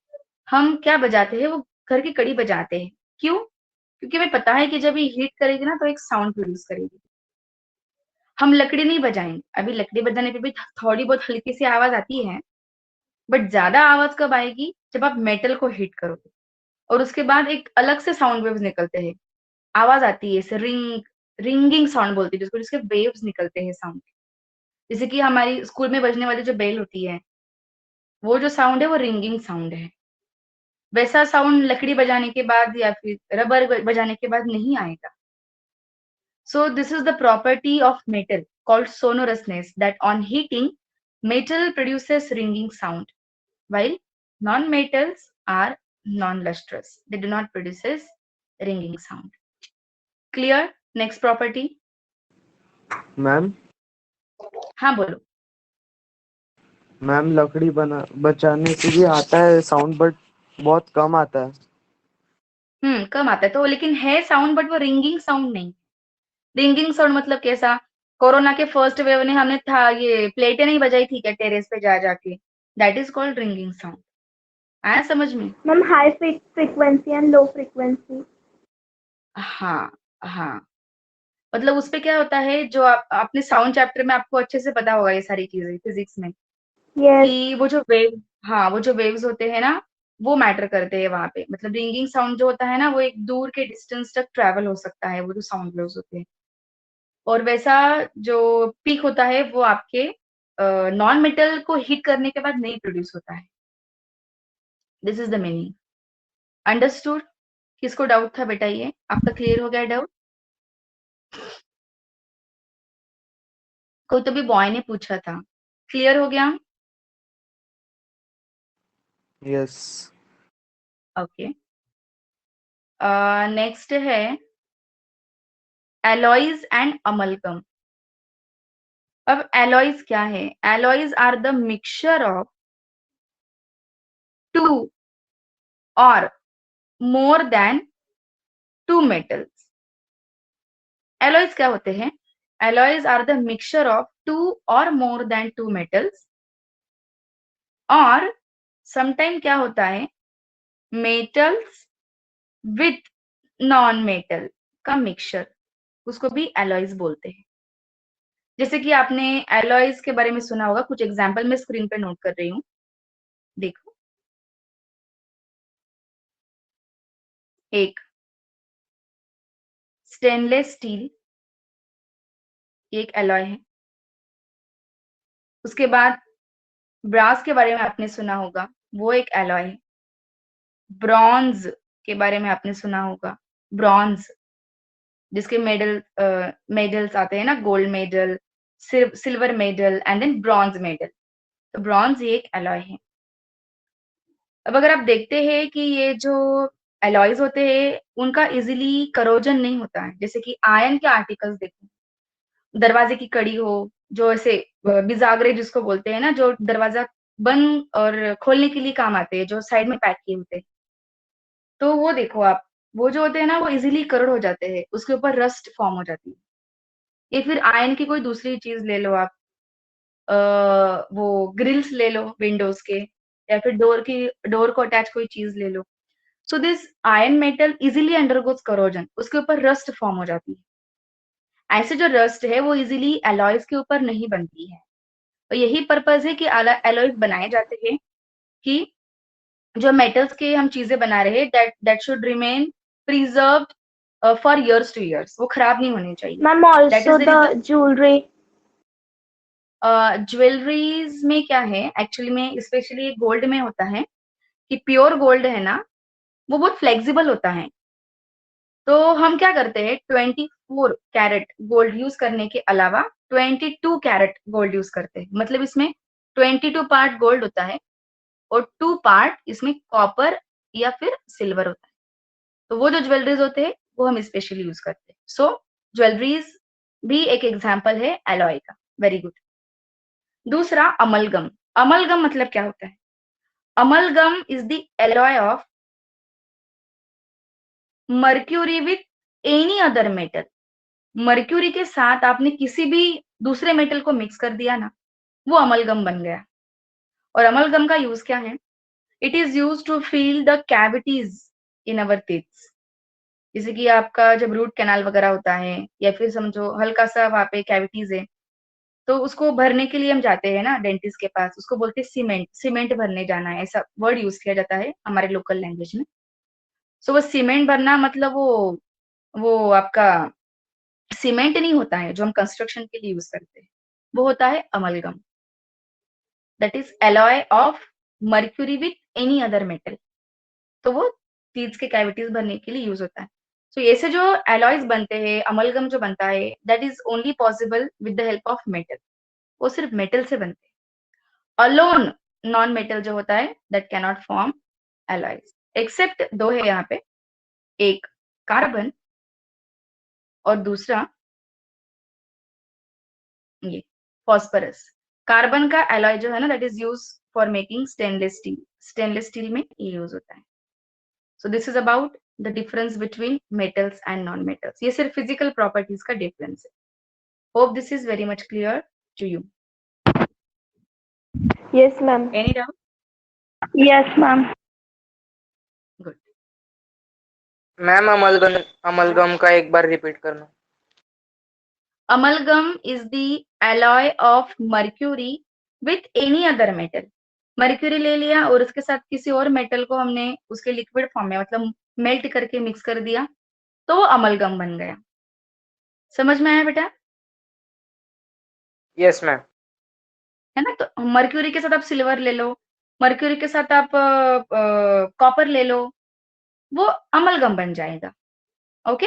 S1: हम क्या बजाते हैं, वो घर की कड़ी बजाते हैं। क्यों? क्योंकि हमें पता है कि जब ये हीट करेगी ना तो एक साउंड प्रोड्यूस करेगी। हम लकड़ी नहीं बजाएंगे, अभी लकड़ी बजाने पे भी थोड़ी बहुत हल्की सी आवाज आती है, बट ज्यादा आवाज कब आएगी, जब आप मेटल को हीट करोगे और उसके बाद एक अलग से साउंड वेव्स निकलते हैं, आवाज आती है, इसे रिंगिंग साउंड बोलते हैं जिसको, जिसके वेव्स निकलते हैं साउंड। जैसे कि हमारी स्कूल में बजने वाली जो बेल होती है, वो जो साउंड है वो रिंगिंग साउंड है। वैसा साउंड लकड़ी बजाने के बाद या फिर रबर बजाने के बाद नहीं आएगा। So this is the property of metal called sonorousness, that on heating, metal produces ringing sound, while non-metals are non-lustrous. They do not produce ringing sound. Clear? Next property.
S8: Ma'am
S1: हाँ बोलो।
S8: Ma'am लकड़ी बचाने से भी आता है sound, but बहुत कम आता है।
S1: कम आता है तो, लेकिन है साउंड, बट वो रिंगिंग साउंड नहीं। रिंगिंग साउंड मतलब कैसा? कोरोना के फर्स्ट वेव ने हमने था ये प्लेटें नहीं बजाई थी क्या टेरेस पे जा जाके, that is called ringing sound. आया समझ में?
S2: Ma'am high frequency and low frequency.
S1: हाँ हाँ, मतलब उसपे क्या होता है, जो आपने साउंड चैप्टर में आपको अच्छे से पता होगा ये सारी चीजें फिजिक्स में,
S2: यस।
S1: कि वो जो वेव, हाँ वो जो वेव्स होते हैं ना, वो मैटर करते हैं वहां पे। मतलब रिंगिंग साउंड जो होता है ना, वो एक दूर के डिस्टेंस तक ट्रेवल हो सकता है, वो जो साउंड वेव्स होते हैं। और वैसा जो पीक होता है वो आपके नॉन मेटल को हिट करने के बाद नहीं प्रोड्यूस होता है। This is the meaning. Understood? किसको डाउट था बेटा? ये आपका क्लियर हो गया डाउट? कोई तो भी बॉय ने पूछा था, क्लियर हो गया?
S8: यस।
S1: ओके। नेक्स्ट है एलॉयज एंड अमलगम। अब एलॉयज क्या है? Alloys are the mixture of two or more than two metals. Alloys क्या होते हैं? Alloys are the mixture of two or more than two metals. और समटाइम क्या होता है, मेटल्स विथ नॉन मेटल का मिक्सचर, उसको भी एलॉयज बोलते हैं। जैसे कि आपने एलॉयज के बारे में सुना होगा, कुछ एग्जांपल मैं स्क्रीन पे नोट कर रही हूँ, देखो। एक स्टेनलेस स्टील, ये एक एलॉय है। उसके बाद ब्रास के बारे में आपने सुना होगा, वो एक एलॉय है। ब्रॉन्ज के बारे में आपने सुना होगा, ब्रॉन्ज, जिसके मेडल्स आते हैं ना, gold medal, silver medal and then bronze medal. तो ब्रॉन्ज ये एक एलॉय है। अब अगर आप देखते हैं कि ये जो एलॉयज होते हैं उनका इजीली करोजन नहीं होता है। जैसे कि आयन के आर्टिकल्स देखो, दरवाजे की कड़ी हो, जो ऐसे बिजागरे जिसको बोलते हैं ना, जो दरवाजा बंद और खोलने के लिए काम आते हैं, जो साइड में पैक किए होते हैं, तो वो देखो आप, वो जो होते हैं ना वो इजीली करोड़ हो जाते हैं, उसके ऊपर रस्ट फॉर्म हो जाती है। या फिर आयन की कोई दूसरी चीज ले लो आप, वो ग्रिल्स ले लो विंडोज के, या फिर डोर को अटैच कोई चीज ले लो। So this iron metal easily undergoes corrosion, उसके ऊपर रस्ट फॉर्म हो जाती है। ऐसे जो रस्ट है वो इजीली एलॉयज के ऊपर नहीं बनती है। तो यही पर्पज है कि एलॉयज बनाए जाते हैं कि जो मेटल्स के हम चीजें बना रहे हैं, that should remain preserved for years to years, वो खराब नहीं होनी चाहिए।
S2: Ma'am
S1: that
S2: also
S1: is the
S2: the
S1: reason.
S2: Jewellery.
S1: Jewelleries में क्या है एक्चुअली में, स्पेशली गोल्ड में होता है कि प्योर गोल्ड है ना, वो बहुत फ्लेक्सिबल होता है। तो हम क्या करते हैं, 24 कैरेट गोल्ड यूज करने के अलावा 22 कैरेट गोल्ड यूज करते हैं। मतलब इसमें 22 पार्ट गोल्ड होता है और 2 पार्ट इसमें कॉपर या फिर सिल्वर होता है। तो वो जो ज्वेलरीज होते हैं वो हम स्पेशली यूज करते हैं। सो ज्वेलरीज भी एक एग्जाम्पल है एलॉय का। Very good. दूसरा अमलगम। अमलगम मतलब क्या होता है? Amalgam is the alloy of mercury with any other metal. Mercury के साथ आपने किसी भी दूसरे मेटल को मिक्स कर दिया ना, वो अमलगम बन गया। और अमलगम का यूज क्या है? It is use to fill the cavities in our teeths. जैसे कि आपका जब रूट कैनाल वगैरह होता है, या फिर समझो हल्का सा वहां पे कैविटीज है, तो उसको भरने के लिए हम जाते हैं ना डेंटिस्ट के पास, उसको बोलते हैं सीमेंट, सीमेंट भरने जाना है, ऐसा वर्ड यूज किया जाता है हमारे लोकल लैंग्वेज में। सो वो सीमेंट भरना मतलब वो आपका सीमेंट नहीं होता है जो हम कंस्ट्रक्शन के लिए यूज करते हैं, वो होता है amalgam. That is alloy of mercury with any other metal. तो वो टीथ के कैविटीज भरने के लिए यूज होता है। सो ऐसे जो एलॉयज बनते हैं, अमलगम जो बनता है, that is only possible with the help of metal. वो सिर्फ मेटल से बनते हैं। अलोन नॉन मेटल जो होता है that cannot form alloys. Except दो है यहाँ पे, एक कार्बन और दूसरा ये फॉस्फरस। कार्बन का एलॉय जो है ना, that is use for making stainless steel. Stainless steel में ये यूज होता है। So this is about the difference between metals and non metals. ये सिर्फ फिजिकल प्रॉपर्टीज का डिफरेंस है। Hope this is very much clear to you.
S6: Yes, ma'am.
S1: Any doubt?
S3: Yes, ma'am.
S7: Ma'am amalgam का एक बार repeat करना।
S1: Amalgam is the alloy of mercury with any other metal. Mercury ले लिया और उसके साथ किसी और मेटल को हमने उसके लिक्विड फॉर्म में मतलब मेल्ट करके मिक्स कर दिया तो वो अमलगम बन गया। समझ में आया बेटा?
S7: Yes ma'am.
S1: है ना? तो मर्क्यूरी के साथ आप सिल्वर ले लो, मर्क्यूरी के साथ आप कॉपर ले लो, वो अमलगम बन जाएगा। Okay,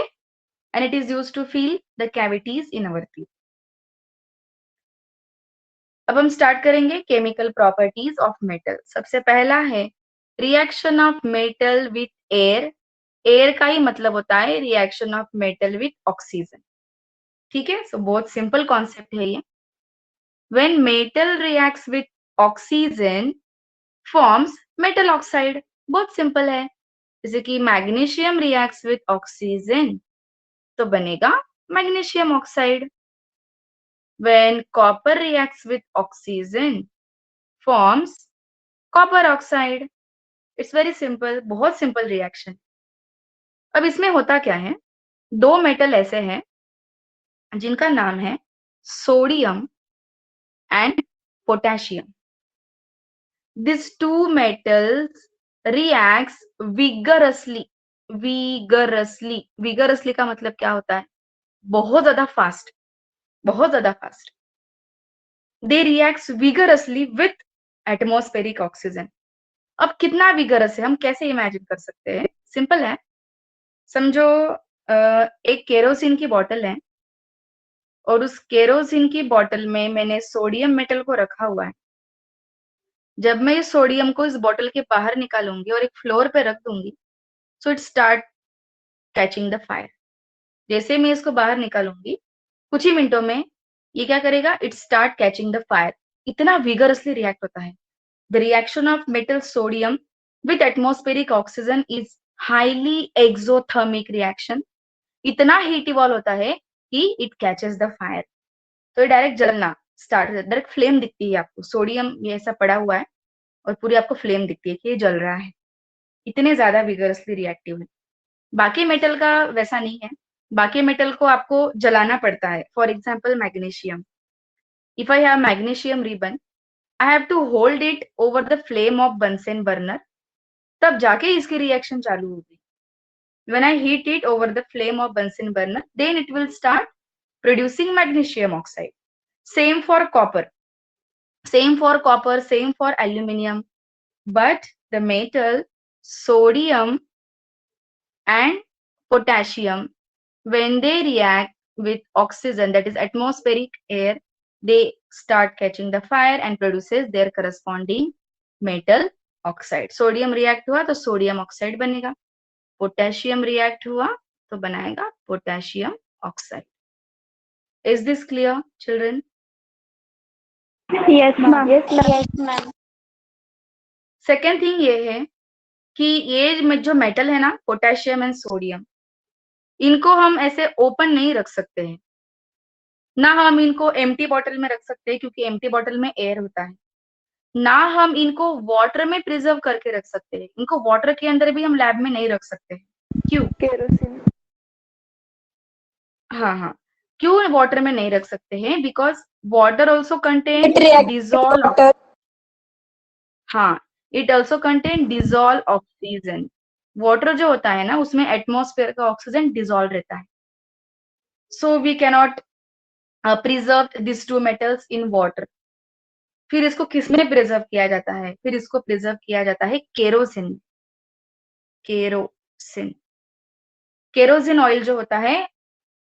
S1: and it is used to fill the cavities in our teeth. अब हम स्टार्ट करेंगे केमिकल प्रॉपर्टीज ऑफ मेटल। सबसे पहला है reaction of metal with air. Air का ही मतलब होता है reaction of metal with oxygen. ठीक है, सो बहुत सिंपल कॉन्सेप्ट है ये। When metal reacts with oxygen forms metal oxide. बहुत सिंपल है, जैसे कि मैग्नीशियम रिएक्ट्स विथ ऑक्सीजन तो बनेगा magnesium oxide. When copper reacts with oxygen forms copper oxide. It's very simple, बहुत सिंपल रिएक्शन। अब इसमें होता क्या है, दो मेटल ऐसे हैं जिनका नाम है sodium and potassium. These two metals reacts vigorously. Vigorously का मतलब क्या होता है, बहुत ज्यादा फास्ट, बहुत ज्यादा fast. They reacts vigorously with atmospheric oxygen. अब कितना विगरस है हम कैसे इमेजिन कर सकते हैं? सिंपल है, समझो एक केरोसिन की बोतल है और उस केरोसिन की बोतल में मैंने सोडियम मेटल को रखा हुआ है। जब मैं इस सोडियम को इस बोतल के बाहर निकालूंगी और एक फ्लोर पे रख दूंगी, so it start catching the fire. जैसे मैं इसको बाहर निकालूंगी कुछ ही मिनटों में ये क्या करेगा, it start catching the fire. इतना विगरसली रिएक्ट होता है। The reaction of metal sodium with atmospheric oxygen is highly exothermic reaction. इतना हीट इवॉल्व होता है कि इट कैचेस द फायर। तो ये डायरेक्ट जलना स्टार्ट, डायरेक्ट फ्लेम दिखती है आपको। सोडियम ये ऐसा पड़ा हुआ है और पूरी आपको फ्लेम दिखती है कि ये जल रहा है। इतने ज्यादा विगरसली रिएक्टिव है। बाकी मेटल का वैसा नहीं है, बाकी मेटल को आपको जलाना पड़ता है। For example magnesium, if I have magnesium ribbon, I have to hold it over the flame of Bunsen burner, तब जाके इसकी रिएक्शन चालू होगी। When I heat it over the flame of Bunsen burner, then it will start producing magnesium oxide. Same for copper, same for copper, same for aluminium. But the metal sodium and potassium, when they react with oxygen, that is atmospheric air, they start catching the fire and produces their corresponding metal oxide. Sodium react हुआ तो sodium oxide बनेगा, potassium react हुआ तो बनाएगा potassium oxide. Is this clear children?
S3: Yes, ma'am.
S4: Yes, ma'am.
S1: Second thing ये है कि ये जो मेटल है ना, पोटेशियम एंड सोडियम, इनको हम ऐसे ओपन नहीं रख सकते हैं ना। हम इनको एम्प्टी बॉटल में रख सकते हैं क्योंकि एम्प्टी बॉटल में एयर होता है, ना हम इनको वाटर में प्रिजर्व करके रख सकते हैं। इनको वाटर के अंदर भी हम लैब में नहीं रख सकते हैं। क्यों?
S6: केरोसिन।
S1: हाँ, क्यों वाटर में नहीं रख सकते हैं? Because water also contain dissolve, हाँ, it also contain dissolve oxygen. Water जो होता है ना, उसमें एटमॉस्फेयर का ऑक्सीजन डिजॉल्व रहता है। So we cannot preserve this two metals in water. फिर इसको किसमें प्रिजर्व किया जाता है? फिर इसको प्रिजर्व किया जाता है केरोसिन। केरोसिन, केरोसिन ऑयल जो होता है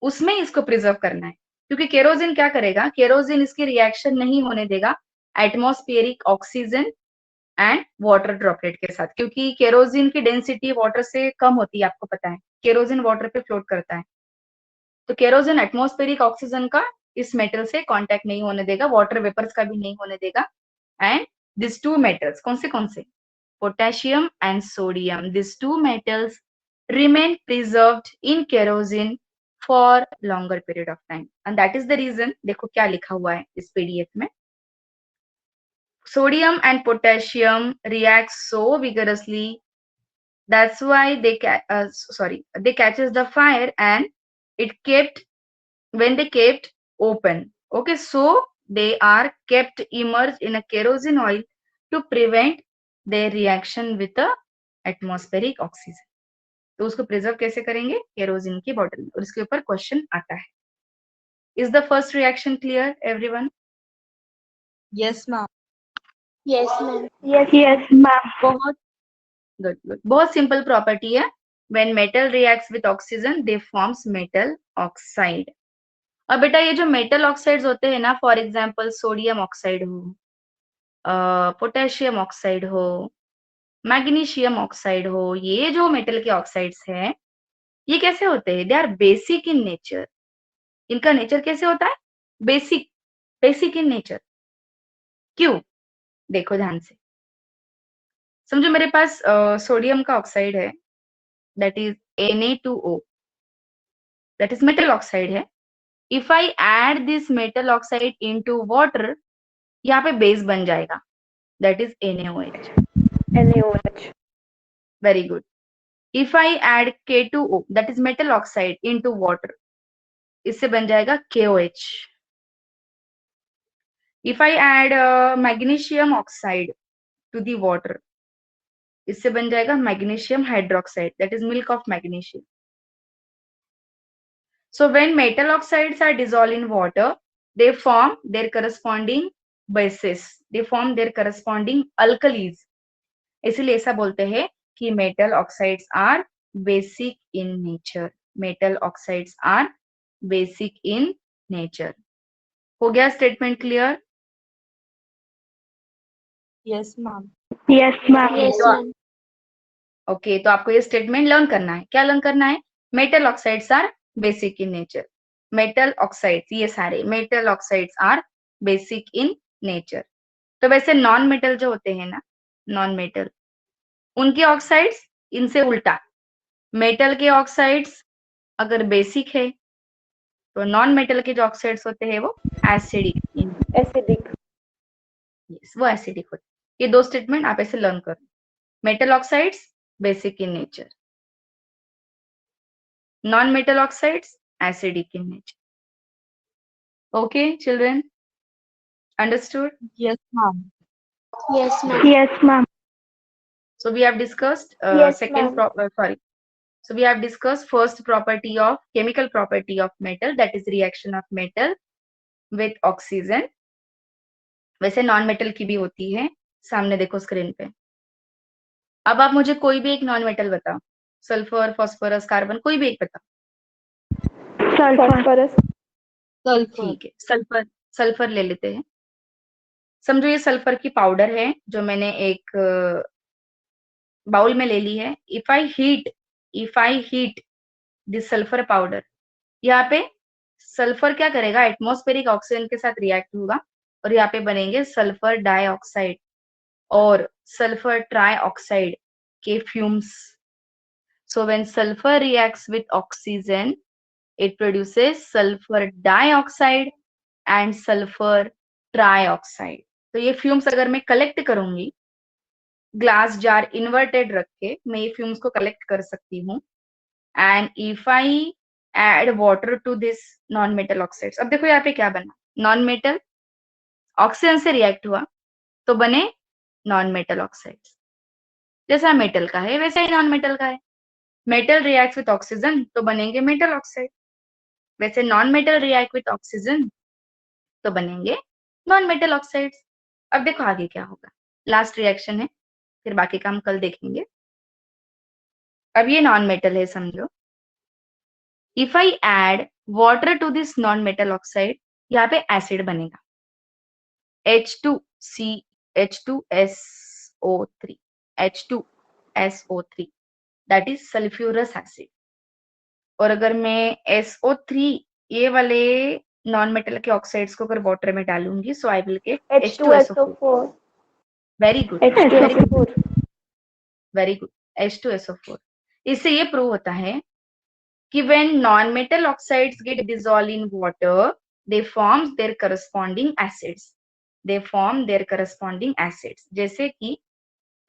S1: उसमें इसको प्रिजर्व करना है, क्योंकि केरोसिन क्या करेगा, केरोसिन इसकी रिएक्शन नहीं होने देगा atmospheric oxygen and water droplet के साथ, क्योंकि केरोसिन की डेंसिटी वाटर से कम होती है, आपको पता है। केरोसिन वाटर पे फ्लोट करता है, तो केरोसिन एटमॉस्फेरिक ऑक्सीजन का इस मेटल से कांटेक्ट नहीं होने देगा, वाटर वेपर्स का भी नहीं होने देगा। एंड दिस टू मेटल्स, कौन से? Potassium and sodium, this two metals remain preserved in kerosene for longer period of time, and that is the reason, देखो क्या लिखा हुआ है इस पीडीएफ में, sodium and potassium react so vigorously That's why they they catches the fire and it kept when they kept open. Okay, so they are kept immersed in a kerosene oil to prevent their reaction with the atmospheric oxygen. तो उसको preserve कैसे करेंगे? Kerosene की bottle में. और इसके ऊपर question आता है. Is the first reaction clear, everyone?
S9: Yes, ma'am.
S4: Yes, ma'am.
S3: Yes, ma'am.
S1: बहुत good, good. बहुत सिंपल प्रॉपर्टी है. When metal reacts with oxygen, they forms metal oxide. अब बेटा ये जो मेटल ऑक्साइड्स होते हैं ना, फॉर एग्जांपल सोडियम ऑक्साइड हो, पोटेशियम ऑक्साइड हो, मैग्नीशियम ऑक्साइड हो, ये जो मेटल के ऑक्साइड्स हैं, ये कैसे होते हैं? They are basic in nature. इनका नेचर कैसे होता है? Basic, basic in nature. क्यों? देखो ध्यान से. समझो मेरे पास सोडियम का ऑक्साइड है, that is Na2O, that is metal oxide है. If I add this metal oxide into water, यहाँ पे बेस बन जाएगा, that is NaOH.
S6: NaOH.
S1: Very good. If I add K2O, that is metal oxide, into water, इससे बन जाएगा KOH. If I add magnesium oxide to the water, इससे बन जाएगा magnesium hydroxide, that is milk of magnesium. So when metal oxides are dissolved in water, they form their corresponding bases. They form their corresponding alkalis. इसलिए ऐसा बोलते हैं कि metal oxides are basic in nature. Metal oxides are basic in nature. हो गया statement clear?
S9: Yes, ma'am.
S3: Yes, ma'am.
S4: Yes, ma'am.
S1: Okay, तो आपको ये स्टेटमेंट लर्न करना है. क्या लर्न करना है? Metal oxides are basic in nature. Metal oxides, ये सारे metal oxides are basic in nature. तो वैसे नॉन मेटल जो होते हैं ना, नॉन मेटल, उनके ऑक्साइड्स इनसे उल्टा. मेटल के ऑक्साइड्स अगर बेसिक है, तो नॉन मेटल के जो ऑक्साइड्स होते हैं वो एसिडिक.
S6: Acidic.
S1: वो एसिडिक होते हैं. ये दो स्टेटमेंट आप ऐसे लर्न करो. Metal oxides basic in nature, non-metal oxides acidic in nature. Okay, children, understood?
S9: Yes, ma'am.
S4: Yes, ma'am.
S3: Yes, ma'am.
S1: So we have discussed
S2: Yes,
S1: second
S2: ma'am.
S1: So we have discussed first property of chemical property of metal, that is reaction of metal with oxygen. वैसे non metal की भी होती है, सामने देखो screen पे. अब आप मुझे कोई भी एक नॉन मेटल बताओ. सल्फर, फास्फोरस, कार्बन, कोई भी एक बताओ.
S3: Sulfur.
S9: Sulfur.
S1: ठीक है, सल्फर. सल्फर ले लेते हैं. समझो ये सल्फर की पाउडर है जो मैंने एक बाउल में ले ली है. If I heat this sulphur powder, यहाँ पे सल्फर क्या करेगा? एटमॉस्फेरिक ऑक्सीजन के साथ रिएक्ट होगा और यहाँ पे बनेंगे सल्फर डाइऑक्साइड और सल्फर ट्राइऑक्साइड के fumes. So when sulphur reacts with oxygen, it produces sulfur dioxide and sulfur trioxide. तो ये फ्यूम्स अगर मैं कलेक्ट करूंगी, ग्लास जार इन्वर्टेड रख के मैं ये फ्यूम्स को कलेक्ट कर सकती हूँ. And if I add water to this non metal oxides, अब देखो यहाँ पे क्या बना? नॉन मेटल ऑक्सीजन से रिएक्ट हुआ तो बने नॉन मेटल ऑक्साइड्स. जैसा मेटल का है वैसा ही नॉन मेटल का है. मेटल रिएक्ट्स विथ ऑक्सीजन तो बनेंगे मेटल ऑक्साइड. वैसे non metal react with oxygen तो बनेंगे नॉन मेटल ऑक्साइड्स. अब देखो आगे क्या होगा. लास्ट रिएक्शन है, फिर बाकी का हम कल देखेंगे. अब ये नॉन मेटल है समझो. If I add water to this non metal oxide, यहाँ पे एसिड बनेगा. H2SO3, H2SO3, that is sulphurous acid. और अगर मैं SO3 ये वाले नॉन मेटल के ऑक्साइड्स को अगर वाटर में डालूंगी, so I will get
S2: H2SO4.
S1: Very good,
S6: H2SO4.
S1: Very good, H2SO4. इससे ये प्रूव होता है कि when non-metal oxides get dissolved in water, they form their corresponding acids. They form their corresponding acids. जैसे कि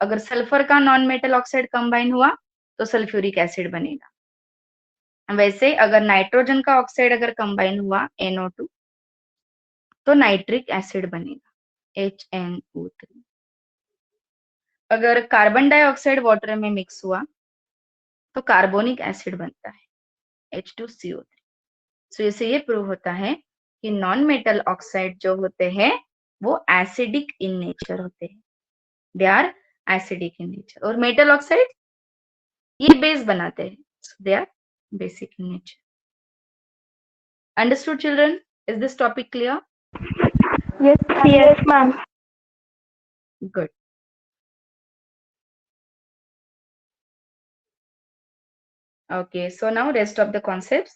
S1: अगर सल्फर का नॉन मेटल ऑक्साइड कंबाइन हुआ तो सल्फ्यूरिक एसिड बनेगा। वैसे अगर नाइट्रोजन का ऑक्साइड अगर कंबाइन हुआ NO2 तो नाइट्रिक एसिड बनेगा HNO3। अगर कार्बन डाइऑक्साइड वाटर में मिक्स हुआ तो कार्बोनिक एसिड बनता है H2CO3। सो इससे ये प्रूव होता है कि नॉन मेटल ऑक्साइड जो होते हैं वो एसिडिक इन नेचर होते हैं, they are acidic in nature. और मेटल ऑक्साइड ये बेस बनाते हैं, they are basic in nature. Understood children? Is this topic clear?
S3: Yes, ma'am.
S1: Good. Okay, so now rest of the concepts.